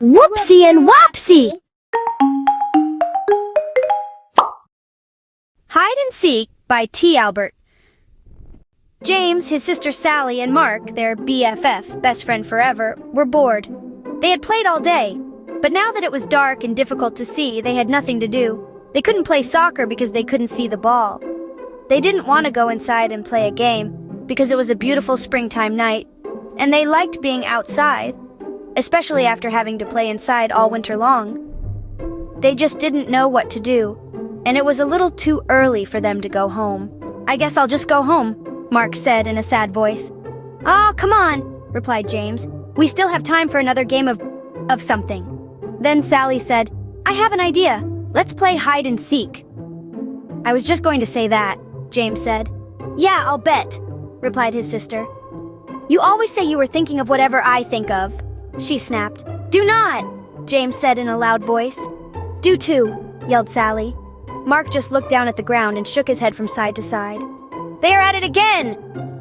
Whoopsie and Whopsie! Hide and Seek by T. Albert. James, his sister Sally, and Mark, their BFF, best friend forever, were bored. They had played all day, but now that it was dark and difficult to see, they had nothing to do. They couldn't play soccer because they couldn't see the ball. They didn't want to go inside and play a game because it was a beautiful springtime night, and they liked being outside, especially after having to play inside all winter long. They just didn't know what to do, and it was a little too early for them to go home. "I guess I'll just go home," Mark said in a sad voice. "Oh, come on," replied James. "We still have time for another game of something." Then Sally said, "I have an idea. Let's play hide and seek." "I was just going to say that," James said. "Yeah, I'll bet," replied his sister. "You always say you were thinking of whatever I think of," she snapped. "Do not," James said in a loud voice. "Do too," yelled Sally. Mark just looked down at the ground and shook his head from side to side. "They are at it again,"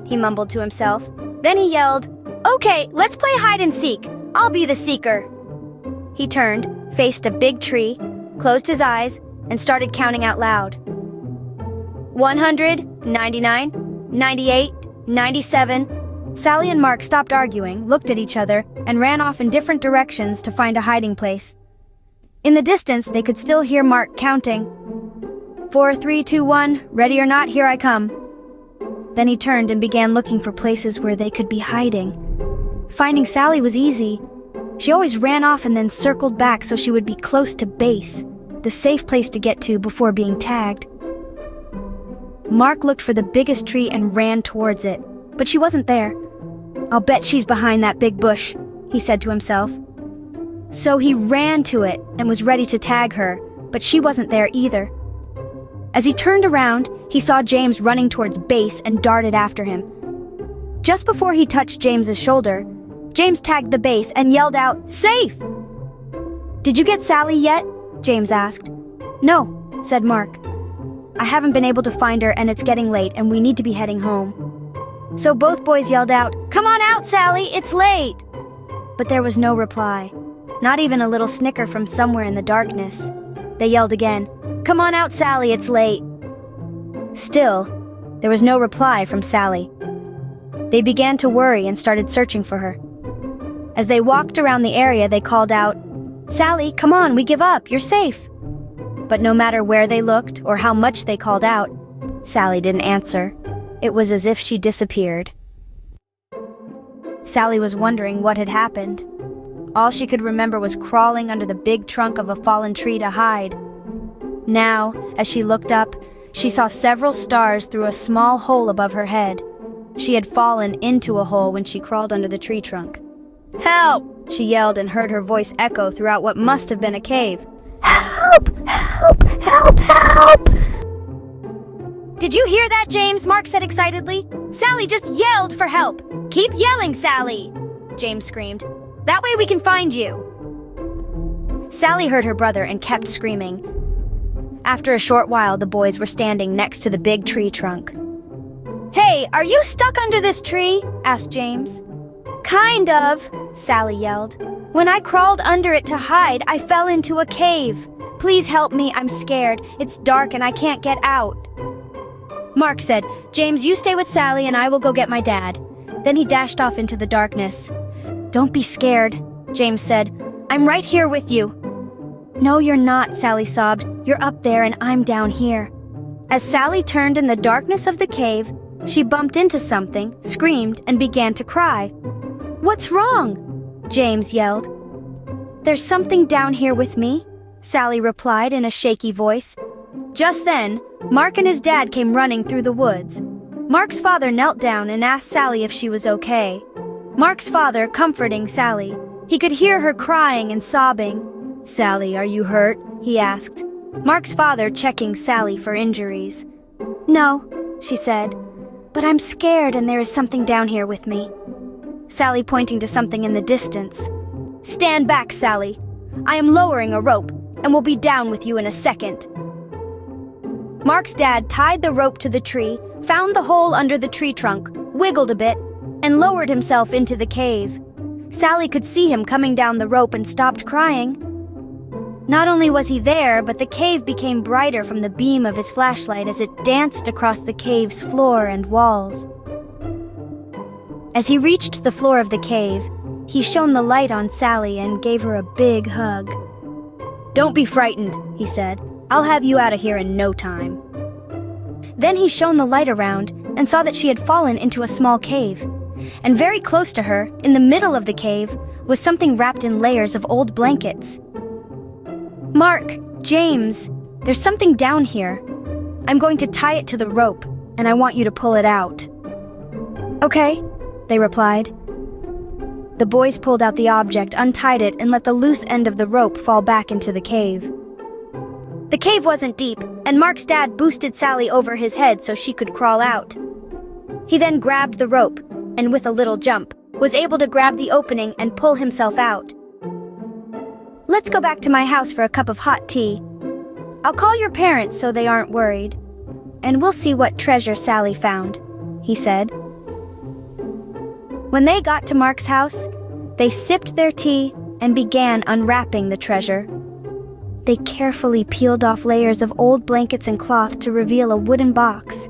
he mumbled to himself. Then he yelled, "Okay, let's play hide and seek. I'll be the seeker." He turned, faced a big tree, closed his eyes, and started counting out loud. 100, 99, 98, 97. Sally and Mark stopped arguing, looked at each other, and ran off in different directions to find a hiding place. In the distance, they could still hear Mark counting. 4, 3, 2, 1, ready or not, here I come. Then he turned and began looking for places where they could be hiding. Finding Sally was easy. She always ran off and then circled back so she would be close to base, the safe place to get to before being tagged. Mark looked for the biggest tree and ran towards it, but she wasn't there. "I'll bet she's behind that big bush," he said to himself. So he ran to it and was ready to tag her, but she wasn't there either. As he turned around, he saw James running towards base and darted after him. Just before he touched James's shoulder, James tagged the base and yelled out, "Safe!" "Did you get Sally yet?" James asked. "No," said Mark. "I haven't been able to find her and it's getting late and we need to be heading home." So both boys yelled out, "Come on out, Sally, it's late!" But there was no reply, not even a little snicker from somewhere in the darkness. They yelled again, "Come on out, Sally, it's late!" Still, there was no reply from Sally. They began to worry and started searching for her. As they walked around the area, they called out, "Sally, come on, we give up, you're safe!" But no matter where they looked or how much they called out, Sally didn't answer. It was as if she disappeared. Sally was wondering what had happened. All she could remember was crawling under the big trunk of a fallen tree to hide. Now, as she looked up, she saw several stars through a small hole above her head. She had fallen into a hole when she crawled under the tree trunk. "Help!" she yelled and heard her voice echo throughout what must have been a cave. "Help! Help! Help! Help!" "Did you hear that, James?" Mark said excitedly. "Sally just yelled for help. Keep yelling, Sally!" James screamed. "That way we can find you." Sally heard her brother and kept screaming. After a short while, the boys were standing next to the big tree trunk. "Hey, are you stuck under this tree?" asked James. "Kind of," Sally yelled. "When I crawled under it to hide, I fell into a cave. Please help me, I'm scared. It's dark and I can't get out." Mark said, "James, you stay with Sally and I will go get my dad." Then he dashed off into the darkness. "Don't be scared," James said. "I'm right here with you." "No, you're not," Sally sobbed. "You're up there and I'm down here." As Sally turned in the darkness of the cave, she bumped into something, screamed, and began to cry. "What's wrong?" James yelled. "There's something down here with me," Sally replied in a shaky voice. Just then, Mark and his dad came running through the woods. Mark's father knelt down and asked Sally if she was okay. Mark's father comforting Sally. He could hear her crying and sobbing. "Sally, are you hurt?" he asked. Mark's father checking Sally for injuries. "No," she said, "but I'm scared and there is something down here with me." Sally pointing to something in the distance. "Stand back, Sally. I am lowering a rope and will be down with you in a second." Mark's dad tied the rope to the tree, found the hole under the tree trunk, wiggled a bit, and lowered himself into the cave. Sally could see him coming down the rope and stopped crying. Not only was he there, but the cave became brighter from the beam of his flashlight as it danced across the cave's floor and walls. As he reached the floor of the cave, he shone the light on Sally and gave her a big hug. "Don't be frightened," he said. "I'll have you out of here in no time." Then he shone the light around and saw that she had fallen into a small cave. And very close to her, in the middle of the cave, was something wrapped in layers of old blankets. "Mark, James, there's something down here. I'm going to tie it to the rope, and I want you to pull it out." "Okay," they replied. The boys pulled out the object, untied it, and let the loose end of the rope fall back into the cave. The cave wasn't deep, and Mark's dad boosted Sally over his head so she could crawl out. He then grabbed the rope, and with a little jump, was able to grab the opening and pull himself out. "Let's go back to my house for a cup of hot tea. I'll call your parents so they aren't worried. And we'll see what treasure Sally found," he said. When they got to Mark's house, they sipped their tea and began unwrapping the treasure. They carefully peeled off layers of old blankets and cloth to reveal a wooden box.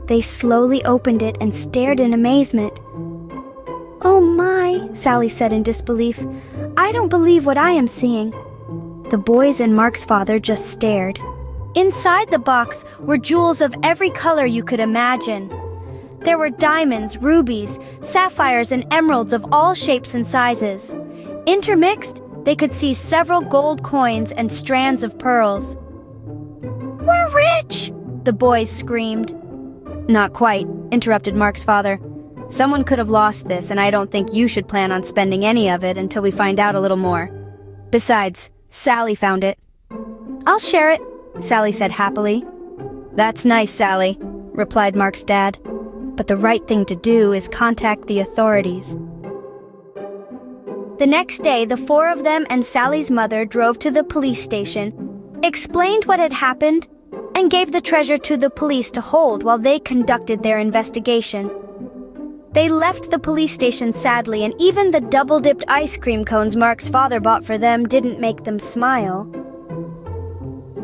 They slowly opened it and stared in amazement. "Oh my," Sally said in disbelief. "I don't believe what I am seeing." The boys and Mark's father just stared. Inside the box were jewels of every color you could imagine. There were diamonds, rubies, sapphires, and emeralds of all shapes and sizes. Intermixed, they could see several gold coins and strands of pearls. "We're rich!" the boys screamed. "Not quite," interrupted Mark's father. "Someone could have lost this, and I don't think you should plan on spending any of it until we find out a little more. Besides, Sally found it." "I'll share it," Sally said happily. "That's nice, Sally," replied Mark's dad. "But the right thing to do is contact the authorities." The next day, the four of them and Sally's mother drove to the police station, explained what had happened, and gave the treasure to the police to hold while they conducted their investigation. They left the police station sadly, and even the double-dipped ice cream cones Mark's father bought for them didn't make them smile.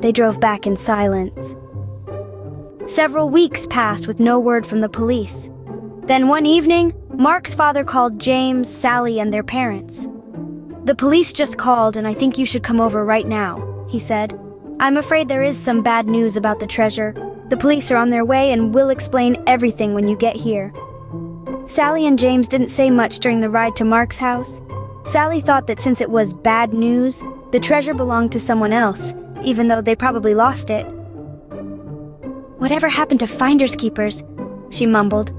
They drove back in silence. Several weeks passed with no word from the police. Then one evening, Mark's father called James, Sally, and their parents. "The police just called, and I think you should come over right now," he said. "I'm afraid there is some bad news about the treasure. The police are on their way and will explain everything when you get here." Sally and James didn't say much during the ride to Mark's house. Sally thought that since it was bad news, the treasure belonged to someone else, even though they probably lost it. "Whatever happened to finders keepers?" she mumbled.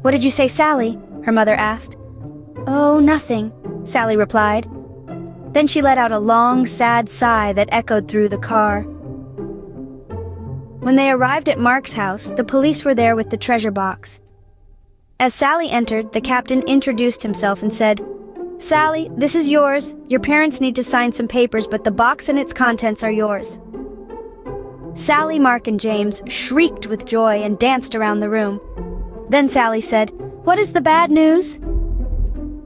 "What did you say, Sally?" her mother asked. "Oh, nothing," Sally replied. Then she let out a long, sad sigh that echoed through the car. When they arrived at Mark's house, the police were there with the treasure box. As Sally entered, the captain introduced himself and said, "Sally, this is yours. Your parents need to sign some papers, but the box and its contents are yours." Sally, Mark, and James shrieked with joy and danced around the room. Then Sally said, "What is the bad news?"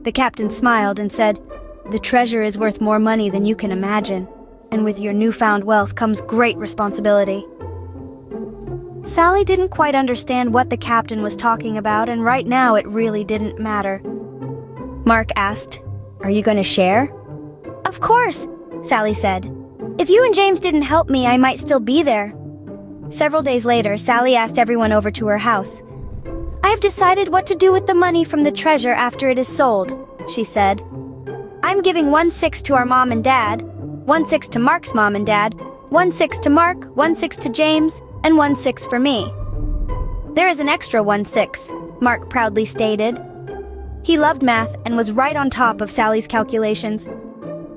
The captain smiled and said, "The treasure is worth more money than you can imagine, and with your newfound wealth comes great responsibility." Sally didn't quite understand what the captain was talking about, and right now it really didn't matter. Mark asked, "Are you going to share?" "Of course," Sally said. "If you and James didn't help me, I might still be there." Several days later, Sally asked everyone over to her house. "I have decided what to do with the money from the treasure after it is sold," she said. "I'm giving 1/6 to our mom and dad, 1/6 to Mark's mom and dad, 1/6 to Mark, 1/6 to James, and 1/6 for me." "There is an extra 1/6, Mark proudly stated. He loved math and was right on top of Sally's calculations.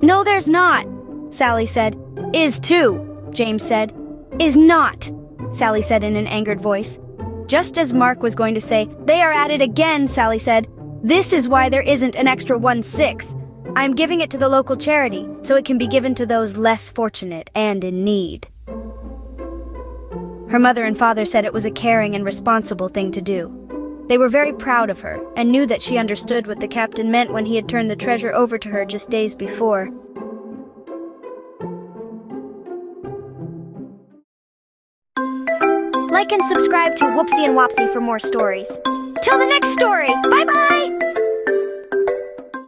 "No, there's not," Sally said. "Is too," James said. "Is not," Sally said in an angered voice. Just as Mark was going to say, "They are at it again," Sally said, "This is why there isn't an extra 1/6. I'm giving it to the local charity, so it can be given to those less fortunate and in need." Her mother and father said it was a caring and responsible thing to do. They were very proud of her and knew that she understood what the captain meant when he had turned the treasure over to her just days before. Like and subscribe to Whoopsie and Whopsie for more stories. Till the next story, bye-bye!